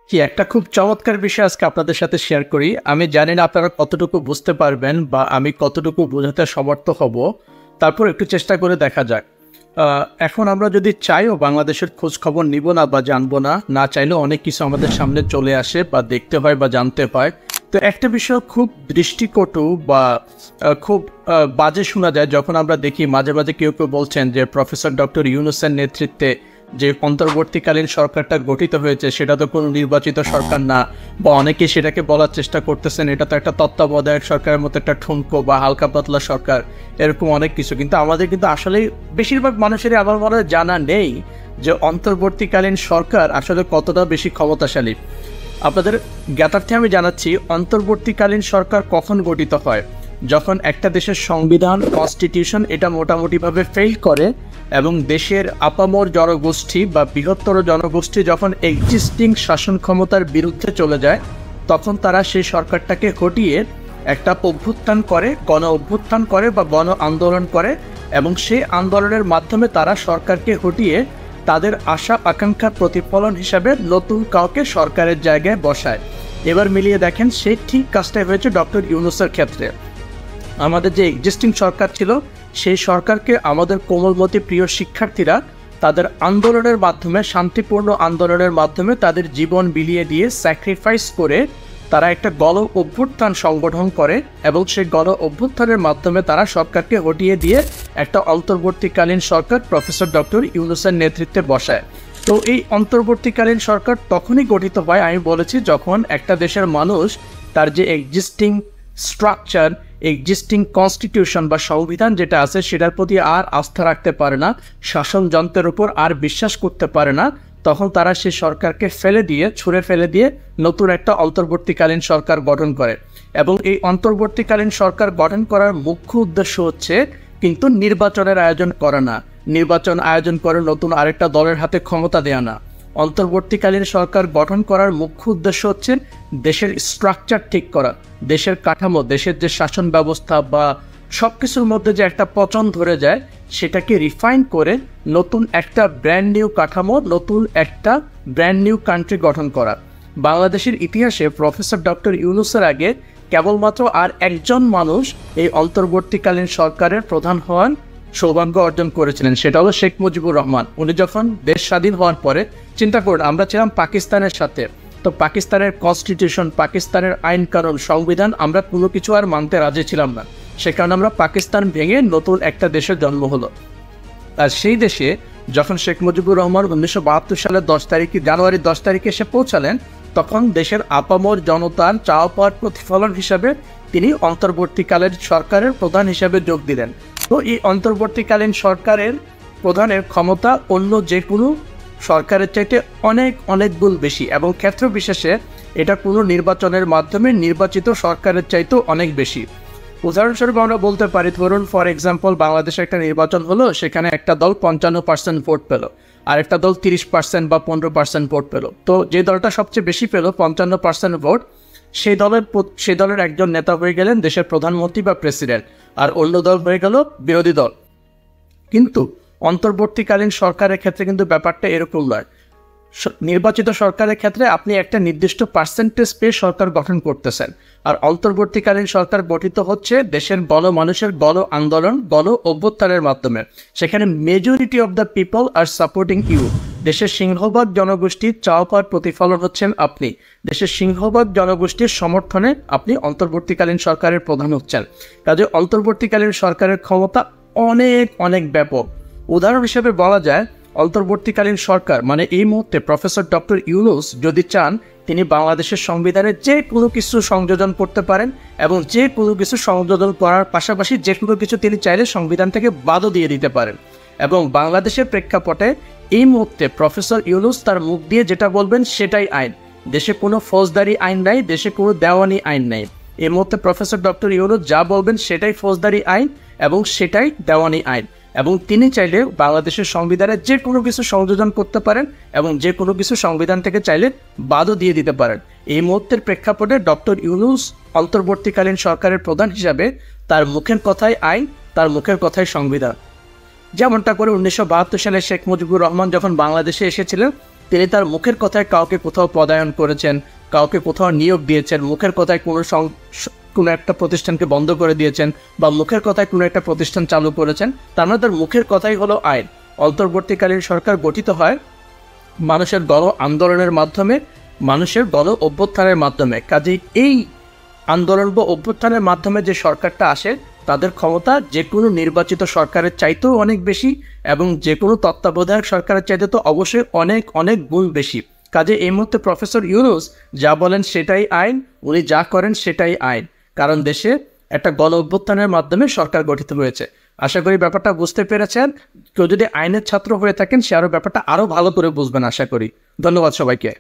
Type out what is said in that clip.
একটা খুব চমৎকার বিষয় আজকে আপনাদের সাথে শেয়ার করি। আমি জানি না আপনারা কতটুকু বুঝতে পারবেন বা আমি কতটুকু বোঝাতে সমর্থ হব, তারপর একটু চেষ্টা করে দেখা যাক। এখন আমরা যদি চাইও বাংলাদেশের খোঁজ খবর নিব না বা জানবো না, না চাইলেও অনেক কিছু আমাদের সামনে চলে আসে বা দেখতে হয় বা জানতে হয়। তো একটা বিষয় খুব দৃষ্টিকটু বা খুব বাজে শোনা যায় যখন আমরা দেখি মাঝে মাঝে কেউ কেউ বলছেন যে প্রফেসর ডক্টর ইউনূসের নেতৃত্বে যে অন্তর্বর্তীকালীন সরকারটা গঠিত হয়েছে সেটা তো কোনো নির্বাচিত সরকার না, বা অনেকে সেটাকে বলার চেষ্টা করতেছেন এটা তো একটা তত্ত্বাবধায়ক সরকারের মতো একটা ঠুনকো বা হালকা পাতলা সরকার, এরকম অনেক কিছু। কিন্তু আমাদের কিন্তু আসলে বেশিরভাগ মানুষেরই আমার মনে হয় জানা নেই যে অন্তর্বর্তীকালীন সরকার আসলে কতটা বেশি ক্ষমতাশালী। আপনাদের জ্ঞাতার্থে আমি জানাচ্ছি, অন্তর্বর্তীকালীন সরকার কখন গঠিত হয়? যখন একটা দেশের সংবিধান কনস্টিটিউশন এটা মোটামুটিভাবে ফেল করে এবং দেশের আপামর জনগোষ্ঠী বা বৃহত্তর জনগোষ্ঠী যখন এক্সিস্টিং শাসন ক্ষমতার বিরুদ্ধে চলে যায়, তখন তারা সেই সরকারটাকে হটিয়ে একটা অভ্যুত্থান করে, গণ অভ্যুত্থান করে বা গণ আন্দোলন করে, এবং সেই আন্দোলনের মাধ্যমে তারা সরকারকে হটিয়ে তাদের আশা আকাঙ্ক্ষার প্রতিফলন হিসাবে নতুন কাউকে সরকারের জায়গায় বসায়। এবার মিলিয়ে দেখেন সেই ঠিক কাজটাই হয়েছে ডক্টর ইউনূসের ক্ষেত্রে। আমাদের যে এক্সিস্টিং সরকার ছিল সেই সরকারকে আমাদের কোমলমতি প্রিয় শিক্ষার্থীরা তাদের আন্দোলনের মাধ্যমে, শান্তিপূর্ণ আন্দোলনের মাধ্যমে তাদের জীবন বিলিয়ে দিয়ে স্যাক্রিফাইস করে তারা একটা গণ অভ্যুত্থান সংগঠন করে এবং সেই গণ অভ্যুত্থানের মাধ্যমে তারা সরকারকে হটিয়ে দিয়ে একটা অন্তর্বর্তীকালীন সরকার প্রফেসর ডক্টর ইউনূসের নেতৃত্বে বসায়। তো এই অন্তর্বর্তীকালীন সরকার তখনই গঠিত হয়, আমি বলেছি, যখন একটা দেশের মানুষ তার যে এক্সিস্টিং স্ট্রাকচার, এক্সিস্টিং কনস্টিটিউশন বা সংবিধান যেটা আছে সেটার প্রতি আর আস্থা রাখতে পারে না, শাসন যন্ত্রের উপর আর বিশ্বাস করতে পারে না, তখন তারা সেই সরকারকে ছুঁড়ে ফেলে দিয়ে নতুন একটা অন্তর্বর্তীকালীন সরকার গঠন করে। এবং এই অন্তর্বর্তীকালীন সরকার গঠন করার মুখ্য উদ্দেশ্য হচ্ছে কিন্তু নির্বাচনের আয়োজন করা না, নির্বাচন আয়োজন করে নতুন আরেকটা দলের হাতে ক্ষমতা দেয়া না। অন্তর্বর্তীকালীন সরকার গঠন করার মুখ্য উদ্দেশ্য হচ্ছে দেশের স্ট্রাকচার ঠিক করা, দেশের কাঠামো, দেশের যে শাসন ব্যবস্থা বা সব কিছুর মধ্যে যে একটা পচন ধরে যায় সেটাকে রিফাইন করে নতুন একটা ব্র্যান্ড নিউ কাঠামো, নতুন একটা ব্র্যান্ড নিউ কান্ট্রি গঠন করা। বাংলাদেশের ইতিহাসে প্রফেসর ডক্টর ইউনূসের আগে কেবলমাত্র আর একজন মানুষ এই অন্তর্বর্তীকালীন সরকারের প্রধান হওয়ার সৌভাগ্য অর্জন করেছিলেন, সেটা হলো শেখ মুজিবুর রহমান। উনি যখন দেশ স্বাধীন হওয়ার পরে, চিন্তা করুন, আমরা ছিলাম পাকিস্তানের সাথে, তো পাকিস্তানের কনস্টিটিউশন, পাকিস্তানের আইন কানুন, সংবিধান আমরা কোনো কিছু আর মানতে রাজি ছিলাম না। সে কারণে আমরা পাকিস্তান ভেঙে নতুন একটা দেশের জন্ম হলো। আর সেই দেশে যখন শেখ মুজিবুর রহমান 1972 সালের জানুয়ারি 10 তারিখে এসে পৌঁছালেন, তখন দেশের আপামর জনতার চাওয়া পাওয়ার প্রতিফলন হিসাবে তিনি অন্তর্বর্তীকালীন সরকারের প্রধান হিসাবে যোগ দিলেন। তো এই অন্তর্বর্তীকালীন সরকারের প্রধানের ক্ষমতা অন্য যে কোনো সরকারের চাইতে অনেক অনেক গুণ বেশি, এবং ক্ষেত্র বিশেষে এটা কোনো নির্বাচনের মাধ্যমে নির্বাচিত সরকারের চাইতেও অনেক বেশি। উদাহরণস্বরূপ আমরা বলতে পারি, ধরুন ফর এক্সাম্পল, বাংলাদেশে একটা নির্বাচন হলো, সেখানে একটা দল 55% ভোট পেল, আর একটা দল 30% বা 15% ভোট পেল। তো যে দলটা সবচেয়ে বেশি পেল 55% ভোট, সেই দলের একজন নেতা হয়ে গেলেন দেশের প্রধানমন্ত্রী বা প্রেসিডেন্ট, আর অন্য দল হয়ে গেল বিরোধী দল। কিন্তু অন্তর্বর্তীকালীন সরকারের ক্ষেত্রে কিন্তু ব্যাপারটা এরকম নয়। নির্বাচিত সরকারের ক্ষেত্রে আপনি একটা নির্দিষ্ট পার্সেন্টেজ পেয়ে সরকার গঠন করতেছেন, আর অন্তর্বর্তীকালীন সরকার গঠিত হচ্ছে দেশের মানুষের গণ আন্দোলন, গণ অভ্যুত্থানের মাধ্যমে। সেখানে majority of the people are supporting you. দেশের সিংহভাগ জনগোষ্ঠীর চাওয়া পাওয়ার প্রতিফলন হচ্ছেন আপনি, দেশের সিংহভাগ জনগোষ্ঠীর সমর্থনে আপনি অন্তর্বর্তীকালীন সরকারের প্রধান হচ্ছেন। কাজে অন্তর্বর্তীকালীন সরকারের ক্ষমতা অনেক অনেক ব্যাপক। উদাহরণ হিসেবে বলা যায়, অন্তর্বর্তীকালীন সরকার মানে এই মুহূর্তে প্রফেসর ডক্টর ইউনূস যদি চান, তিনি বাংলাদেশের সংবিধানে যে কোনো কিছু সংযোজন করতে পারেন, এবং যে কোনো কিছু সংযোজন করার পাশাপাশি যে কোনো কিছু তিনি চাইলে সংবিধান থেকে বাদও দিয়ে দিতে পারেন। এবং বাংলাদেশের প্রেক্ষাপটে এই মুহূর্তে প্রফেসর ইউনূস তার মুখ দিয়ে যেটা বলবেন সেটাই আইন। দেশে কোনো ফৌজদারি আইন নাই, দেশে কোনো দেওয়ানি আইন নাই। এই মুহূর্তে প্রফেসর ডক্টর ইউনূস যা বলবেন সেটাই ফৌজদারি আইন এবং সেটাই দেওয়ানি আইন। এবং তিনি চাইলে বাংলাদেশের সংবিধানে যে কোনো কিছু সংযোজন করতে পারেন এবং যে কোনো কিছু সংবিধান থেকে চাইলে বাদও দিয়ে দিতে পারেন। এই মুহূর্তের প্রেক্ষাপটে ডক্টর ইউনূস অন্তর্বর্তীকালীন সরকারের প্রধান হিসাবে তার মুখের কথাই আইন, তার মুখের কথাই সংবিধান। যেমনটা করে 1972 সালে শেখ মুজিবুর রহমান যখন বাংলাদেশে এসেছিলেন, তিনি তার মুখের কথায় কাউকে কোথাও পদায়ন করেছেন, কাউকে কোথাও নিয়োগ দিয়েছেন, মুখের কথায় কোনো একটা প্রতিষ্ঠানকে বন্ধ করে দিয়েছেন, বা মুখের কথায় কোনো একটা প্রতিষ্ঠান চালু করেছেন। তার মানে তার মুখের কথাই হলো আইন। অন্তর্বর্তীকালীন সরকার গঠিত হয় মানুষের গণ আন্দোলনের মাধ্যমে, মানুষের গণ অভ্যুত্থানের মাধ্যমে। কাজেই এই আন্দোলন বা অভ্যুত্থানের মাধ্যমে যে সরকারটা আসে, তাদের ক্ষমতা যে কোনো নির্বাচিত সরকারের চাইতেও অনেক বেশি, এবং যে কোনো তত্ত্বাবধায়ক সরকারের চাইতে তো অবশ্যই অনেক অনেক গুণ বেশি। কাজে এই মুহূর্তে প্রফেসর ইউনূস যা বলেন সেটাই আইন, উনি যা করেন সেটাই আইন, কারণ দেশে একটা গণ অভ্যুত্থানের মাধ্যমে সরকার গঠিত হয়েছে। আশা করি ব্যাপারটা বুঝতে পেরেছেন। কেউ যদি আইনের ছাত্র হয়ে থাকেন, সে আরও ব্যাপারটা আরও ভালো করে বুঝবেন আশা করি। ধন্যবাদ সবাইকে।